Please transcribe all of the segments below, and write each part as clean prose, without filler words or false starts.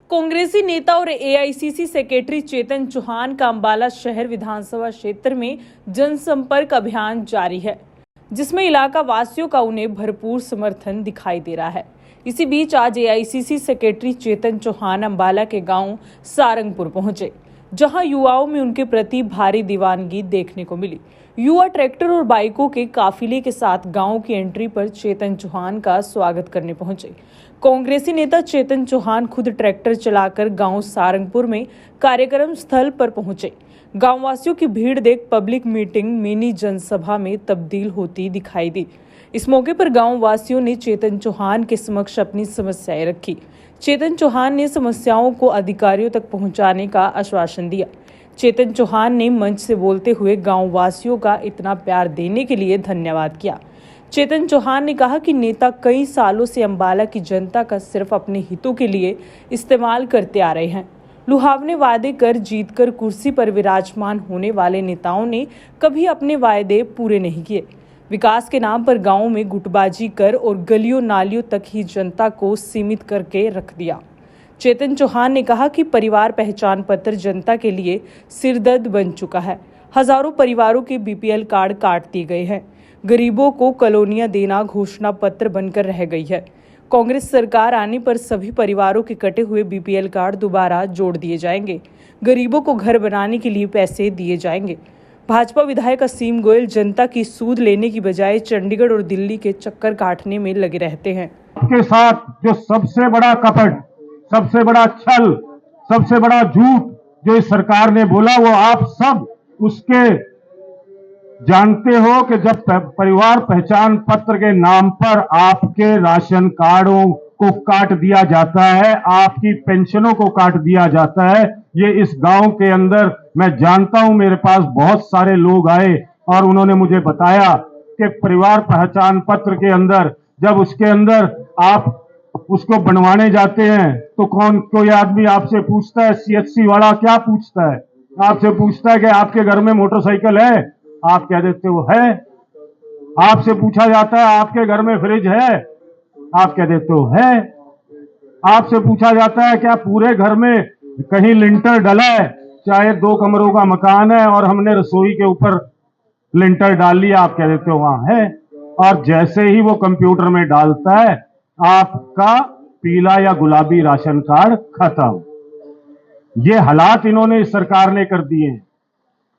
कांग्रेसी नेता और एआईसीसी सेक्रेटरी चेतन चौहान का अंबाला शहर विधानसभा क्षेत्र में जनसंपर्क अभियान जारी है, जिसमें इलाका वासियों का उन्हें भरपूर समर्थन दिखाई दे रहा है। इसी बीच आज एआईसीसी सेक्रेटरी चेतन चौहान अंबाला के गांव सारंगपुर पहुंचे, जहां युवाओं में उनके प्रति भारी दीवानगी देखने को मिली। युवा ट्रैक्टर और बाइकों के काफिले के साथ गांव की एंट्री पर चेतन चौहान का स्वागत करने पहुंचे। कांग्रेसी नेता चेतन चौहान खुद ट्रैक्टर चलाकर गांव सारंगपुर में कार्यक्रम स्थल पर पहुंचे। गांव वासियों की भीड़ देख पब्लिक मीटिंग मिनी जनसभा में तब्दील होती दिखाई दी। इस मौके पर गांव वासियों ने चेतन चौहान के समक्ष अपनी समस्याएं रखी। चेतन चौहान ने समस्याओं को अधिकारियों तक पहुंचाने का आश्वासन दिया। चेतन चौहान ने मंच से बोलते हुए गांव वासियों का इतना प्यार देने के लिए धन्यवाद किया। चेतन चौहान ने कहा कि नेता कई सालों से अंबाला की जनता का सिर्फ अपने हितों के लिए इस्तेमाल करते आ रहे हैं। लुभावने वादे कर जीतकर कुर्सी पर विराजमान होने वाले नेताओं ने कभी अपने वायदे पूरे नहीं किए। विकास के नाम पर गांवों में गुटबाजी कर और गलियों नालियों तक ही जनता को सीमित करके रख दिया। चेतन चौहान ने कहा कि परिवार पहचान पत्र जनता के लिए सिरदर्द बन चुका है। हजारों परिवारों के बीपीएल कार्ड काट दिए गए हैं। गरीबों को कॉलोनियां देना घोषणा पत्र बनकर रह गई है। कांग्रेस सरकार आने पर सभी परिवारों के कटे हुए बीपीएल कार्ड दोबारा जोड़ दिए जाएंगे। गरीबों को घर बनाने के लिए पैसे दिए जाएंगे। भाजपा विधायक असीम गोयल जनता की सूद लेने की बजाय चंडीगढ़ और दिल्ली के चक्कर काटने में लगे रहते हैं। आपके साथ जो सबसे बड़ा कपट, सबसे बड़ा छल, सबसे बड़ा झूठ जो इस सरकार ने बोला, वो आप सब उसके जानते हो कि जब परिवार पहचान पत्र के नाम पर आपके राशन कार्डों को काट दिया जाता है, आपकी पेंशनों को काट दिया जाता है। ये इस गांव के अंदर मैं जानता हूं, मेरे पास बहुत सारे लोग आए और उन्होंने मुझे बताया कि परिवार पहचान पत्र के अंदर जब उसके अंदर आप उसको बनवाने जाते हैं तो कोई आदमी आपसे पूछता है, सीएचसी वाला क्या पूछता है, आपसे पूछता है कि आपके घर में मोटरसाइकिल है, आप कह देते हो है। आपसे पूछा जाता है आपके घर में फ्रिज है, आप कह देते हो है। आपसे पूछा जाता है क्या पूरे घर में कहीं लिंटर डला है, चाहे 2 कमरों का मकान है और हमने रसोई के ऊपर लिंटर डाल लिया, आप कह देते हो वहां है। और जैसे ही वो कंप्यूटर में डालता है, आपका पीला या गुलाबी राशन कार्ड खत्म। ये हालात इन्होंने इस सरकार ने कर दिए हैं।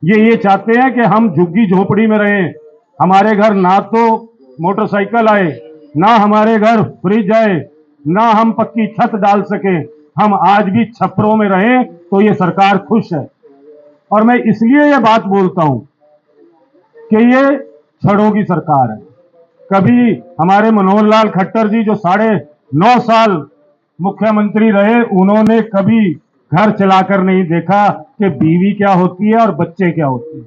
ये चाहते हैं कि हम झुग्गी झोपड़ी में रहें, हमारे घर ना तो मोटरसाइकिल आए, ना हमारे घर फ्रिज आए, ना हम पक्की छत डाल सके, हम आज भी छपरों में रहें तो ये सरकार खुश है। और मैं इसलिए ये बात बोलता हूं कि ये छड़ों की सरकार है। कभी हमारे मनोहर लाल खट्टर जी जो 9.5 साल मुख्यमंत्री रहे, उन्होंने कभी घर चलाकर नहीं देखा कि बीवी क्या होती है और बच्चे क्या होते हैं।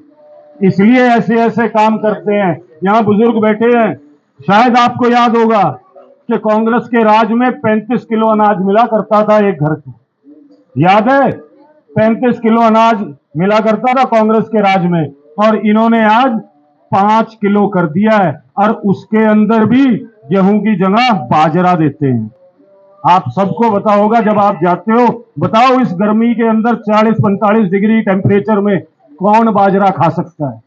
इसलिए ऐसे ऐसे काम करते हैं। यहां बुजुर्ग बैठे हैं, शायद आपको याद होगा कि कांग्रेस के राज में 35 किलो अनाज मिला करता था एक घर को। याद है? 35 किलो अनाज मिला करता था कांग्रेस के राज में, और इन्होंने आज 5 किलो कर दिया है, और उसके अंदर भी गेहूं की जगह बाजरा देते हैं। आप सबको पता होगा, जब आप जाते हो, बताओ इस गर्मी के अंदर 40-45 डिग्री टेम्परेचर में कौन बाजरा खा सकता है?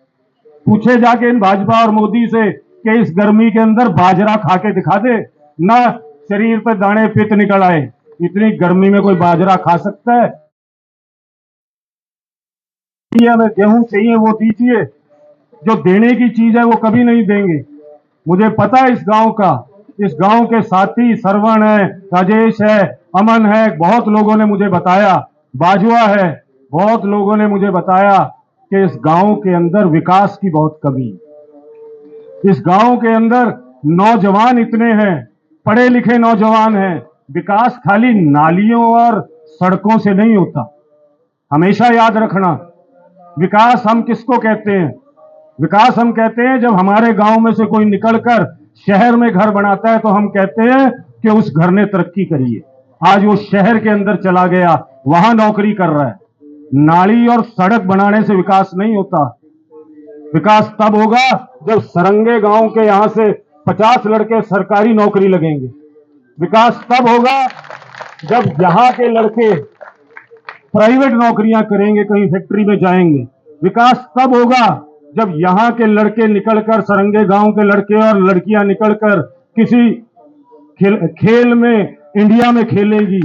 पूछे जाके इन भाजपा और मोदी से कि इस गर्मी के अंदर बाजरा खा के दिखा दे, ना शरीर पे दाने पित्त निकल आए। इतनी गर्मी में कोई बाजरा खा सकता है? हमें गेहूं चाहिए, वो दीजिए। जो देने की चीज है वो कभी नहीं देंगे। मुझे पता है इस गांव के साथी सरवण है, राजेश है, अमन है, बहुत लोगों ने मुझे बताया, बाजुआ है, बहुत लोगों ने मुझे बताया कि इस गांव के अंदर विकास की बहुत कमी है। इस गांव के अंदर नौजवान इतने हैं, पढ़े लिखे नौजवान हैं। विकास खाली नालियों और सड़कों से नहीं होता। हमेशा याद रखना, विकास हम किसको कहते हैं? विकास हम कहते हैं जब हमारे गांव में से कोई निकलकर शहर में घर बनाता है तो हम कहते हैं कि उस घर ने तरक्की करी है। आज वो शहर के अंदर चला गया, वहां नौकरी कर रहा है। नाली और सड़क बनाने से विकास नहीं होता। विकास तब होगा जब सरंगे गांव के यहां से 50 लड़के सरकारी नौकरी लगेंगे। विकास तब होगा जब यहाँ के लड़के प्राइवेट नौकरियां करेंगे, कहीं फैक्ट्री में जाएंगे, विकास तब होगा जब यहाँ के लड़के निकलकर, सरंगे गांव के लड़के और लड़कियां निकलकर किसी खेल में इंडिया में खेलेंगी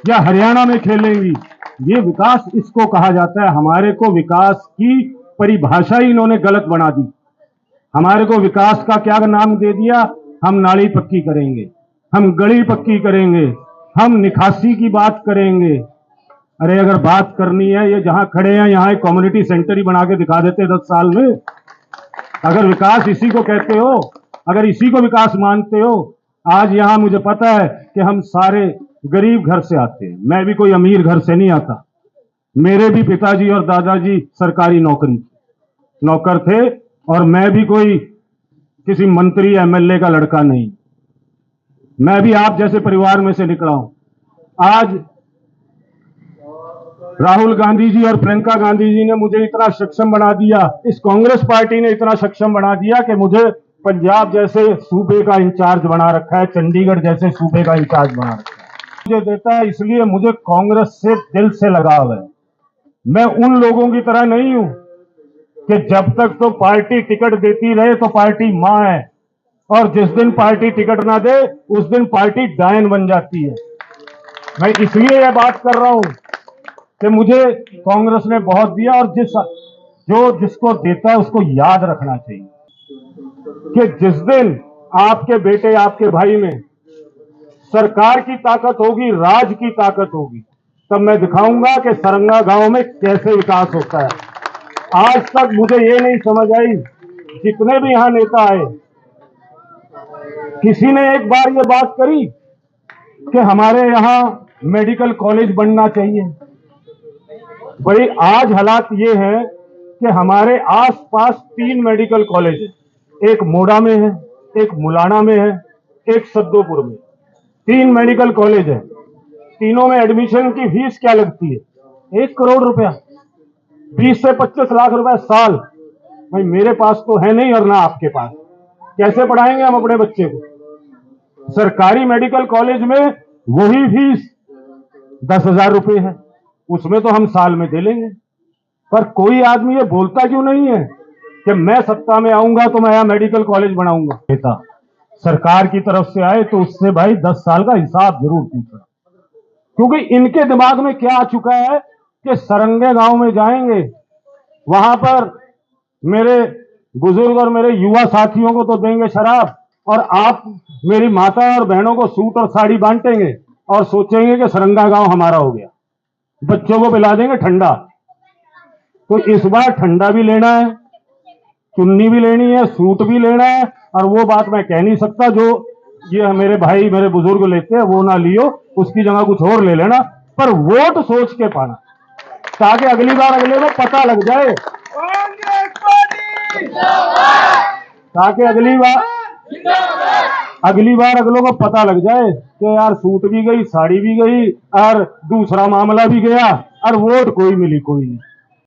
या हरियाणा में खेलेंगी। ये विकास इसको कहा जाता है। हमारे को विकास की परिभाषा ही इन्होंने गलत बना दी। हमारे को विकास का क्या नाम दे दिया? हम नाली पक्की करेंगे, हम गली पक्की करेंगे, हम निकासी की बात करेंगे। अरे अगर बात करनी है, ये जहां खड़े हैं यहां एक कम्युनिटी सेंटर ही बना के दिखा देते 10 साल में। अगर विकास इसी को कहते हो, अगर इसी को विकास मानते हो, आज यहां मुझे पता है कि हम सारे गरीब घर से आते हैं। मैं भी कोई अमीर घर से नहीं आता। मेरे भी पिताजी और दादाजी सरकारी नौकर थे और मैं भी कोई किसी मंत्री एमएलए का लड़का नहीं। मैं भी आप जैसे परिवार में से निकला हूं। आज राहुल गांधी जी और प्रियंका गांधी जी ने मुझे इतना सक्षम बना दिया, इस कांग्रेस पार्टी ने इतना सक्षम बना दिया कि मुझे पंजाब जैसे सूबे का इंचार्ज बना रखा है, चंडीगढ़ जैसे सूबे का इंचार्ज बना रखा है। मुझे देता है इसलिए मुझे कांग्रेस से दिल से लगाव है। मैं उन लोगों की तरह नहीं हूं कि जब तक तो पार्टी टिकट देती रहे तो पार्टी मां है और जिस दिन पार्टी टिकट ना दे उस दिन पार्टी डायन बन जाती है। मैं इसलिए यह बात कर रहा हूं कि मुझे कांग्रेस ने बहुत दिया और जिसको देता है उसको याद रखना चाहिए कि जिस दिन आपके बेटे, आपके भाई में सरकार की ताकत होगी, राज की ताकत होगी, तब मैं दिखाऊंगा कि सरंगा गांव में कैसे विकास होता है। आज तक मुझे ये नहीं समझ आई, जितने भी यहां नेता आए, किसी ने एक बार ये बात करी कि हमारे यहां मेडिकल कॉलेज बनना चाहिए। भाई आज हालात ये है कि हमारे आसपास 3 मेडिकल कॉलेज है। एक मोड़ा में है, एक मुलाना में है, एक सद्दोपुर में। 3 मेडिकल कॉलेज है। तीनों में एडमिशन की फीस क्या लगती है? 1 करोड़ रुपया, 20 से 25 लाख रुपया साल। भाई मेरे पास तो है नहीं और ना आपके पास, कैसे पढ़ाएंगे हम अपने बच्चे को? सरकारी मेडिकल कॉलेज में वही फीस 10,000 रुपये है, उसमें तो हम साल में दे लेंगे। पर कोई आदमी ये बोलता क्यों नहीं है कि मैं सत्ता में आऊंगा तो मैं यहां मेडिकल कॉलेज बनाऊंगा? नेता सरकार की तरफ से आए तो उससे भाई 10 साल का हिसाब जरूर पूछना, क्योंकि इनके दिमाग में क्या आ चुका है कि सरंगे गांव में जाएंगे, वहां पर मेरे बुजुर्ग और मेरे युवा साथियों को तो देंगे शराब और आप मेरी माता और बहनों को सूट और साड़ी बांटेंगे और सोचेंगे कि सरंगा गांव हमारा हो गया। बच्चों को पिला देंगे ठंडा। तो इस बार ठंडा भी लेना है, चुन्नी भी लेनी है, सूट भी लेना है, और वो बात मैं कह नहीं सकता जो ये मेरे भाई मेरे बुजुर्ग लेते हैं वो ना लियो, उसकी जगह कुछ और ले लेना। पर वोट सोच के पाना, ताकि अगली बार अगले को पता लग जाए, ताकि अगली बार अगलों को पता लग जाए कि यार सूट भी गई, साड़ी भी गई और दूसरा मामला भी गया और वोट कोई मिली कोई नहीं।